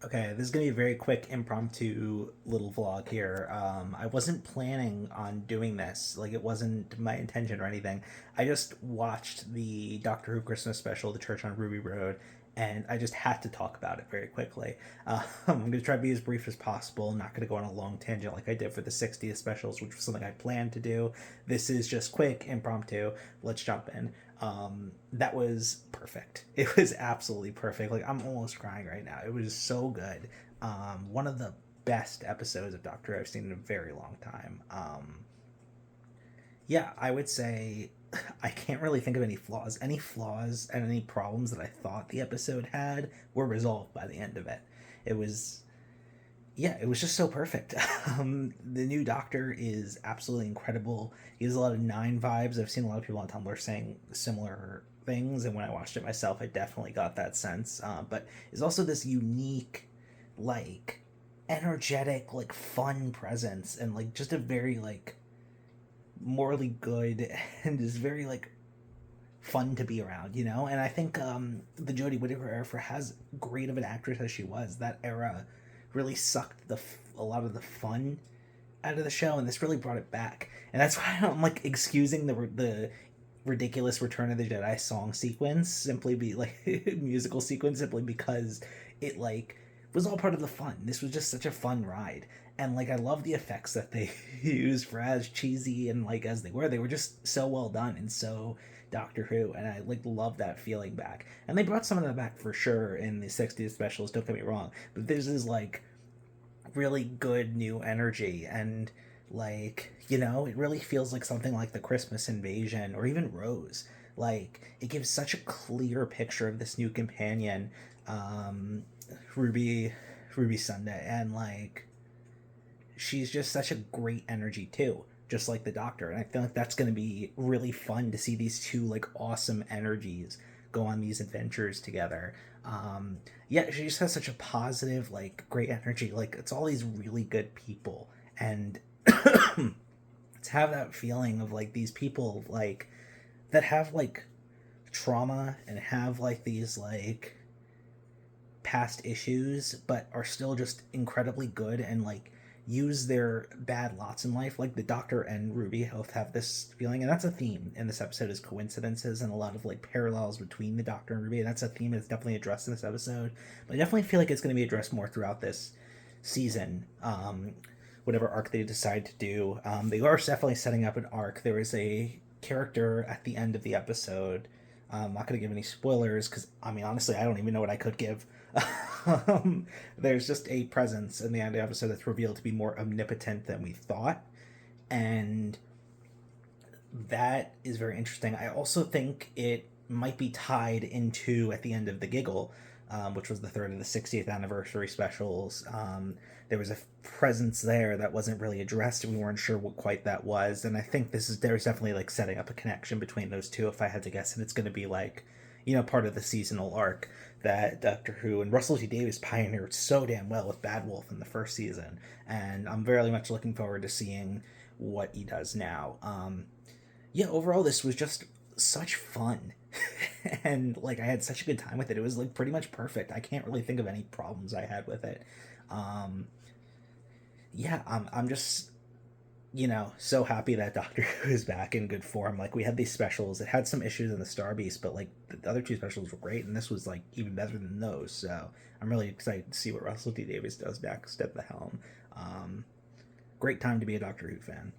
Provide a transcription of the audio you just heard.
Okay, this is gonna be a very quick impromptu little vlog here. I wasn't planning on doing this. Like, it wasn't my intention or anything. I just watched the Doctor Who Christmas special, The Church on Ruby Road, and I just had to talk about it very quickly. I'm gonna try to be as brief as possible. I'm not gonna go on a long tangent like I did for the 60th specials, which was something I planned to do. This is just quick, impromptu. Let's jump in. That was perfect. It was absolutely perfect. Like, I'm almost crying right now. It was so good. One of the best episodes of Doctor Who I've seen in a very long time. Yeah, I would say I can't really think of any flaws. Any flaws and any problems that I thought the episode had were resolved by the end of it. It was, yeah, it was just so perfect. The new Doctor is absolutely incredible. He has a lot of Nine vibes. I've seen a lot of people on Tumblr saying similar things, and when I watched it myself, I definitely got that sense. But it's also this unique, like, energetic, like, fun presence, and like just a very like morally good and just very like fun to be around, you know? And I think the Jodie Whittaker era, for as great of an actress as she was, that era really sucked a lot of the fun out of the show, and this really brought it back. And that's why I'm like excusing the ridiculous Return of the Jedi song sequence, simply be like musical sequence, simply because it like was all part of the fun. This was just such a fun ride. And like I love the effects that they used, for as cheesy and like as they were. They were just so well done and so Doctor Who, and I like love that feeling back. And they brought some of that back for sure in the 60th specials, don't get me wrong. But this is like really good new energy, and like, you know, it really feels like something like the Christmas Invasion or even Rose. Like, it gives such a clear picture of this new companion, um ruby Ruby Sunday, and like she's just such a great energy too, just like the Doctor. And I feel like that's going to be really fun to see these two like awesome energies go on these adventures together. Yeah, she just has such a positive, like, great energy. Like, it's all these really good people, and to have that feeling of like these people like that have like trauma and have like these like past issues but are still just incredibly good and like use their bad lots in life. Like the Doctor and Ruby both have this feeling, and that's a theme in this episode, is coincidences and a lot of like parallels between the Doctor and Ruby. And that's a theme that's definitely addressed in this episode, but I definitely feel like it's going to be addressed more throughout this season. Whatever arc they decide to do, they are definitely setting up an arc. There is a character at the end of the episode. I'm not going to give any spoilers because, I mean, honestly, I don't even know what I could give. There's just a presence in the end of the episode that's revealed to be more omnipotent than we thought, and that is very interesting. I also think it might be tied into at the end of the Giggle, which was the third of the 60th anniversary specials. There was a presence there that wasn't really addressed. We weren't sure what quite that was, and I think there's definitely like setting up a connection between those two, if I had to guess. And it's going to be like, you know, part of the seasonal arc that Doctor Who and Russell T Davies pioneered so damn well with Bad Wolf in the first season, and I'm very much looking forward to seeing what he does now. Yeah, overall, this was just such fun. And like I had such a good time with it. It was like pretty much perfect. I can't really think of any problems I had with it. Um, yeah, I'm just, you know, so happy that Doctor Who is back in good form. Like, we had these specials. It had some issues in the Star Beast, but like the other two specials were great, and this was like even better than those. So I'm really excited to see what Russell T Davies does next at the helm. Um, Great time to be a Doctor Who fan.